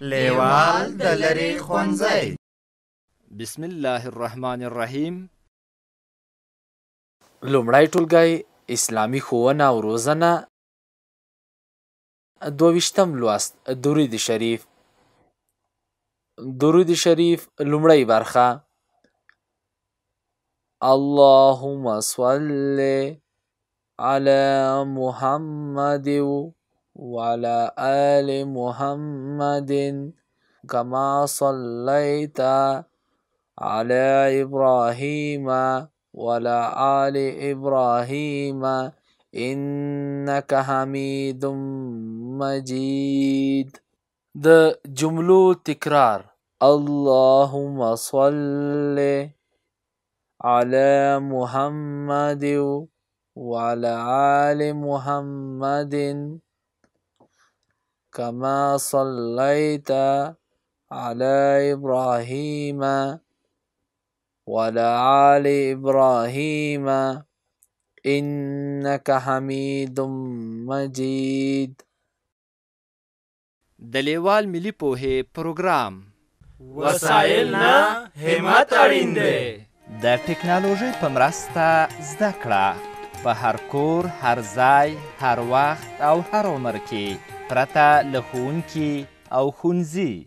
لیوال د لرې ښوونځی. بسم الله الرحمن الرحیم. لومړی ټولګی اسلامي ښوونه او روزنه، 22م لوست درود شریف. درود شریف لومړی برخه. اللهم صل على محمد وعلى آل محمد كما صليت على إبراهيم وعلى آل إبراهيم إنك حميد مجيد. د جملو تکرار. اللهم صل على محمد وعلى آل محمد كما صليت على إبراهيم وعلى آل إبراهيم إنك حميد مجيد. د لیوال ملي پوهې پروګرام. وسایل نه همت اړین دی. د ټکنالوژۍ په مرسته زده کړه په هر کور، هر ځای، هر وخت او هر عمر کې پرته له ښوونکي او ښوونځي.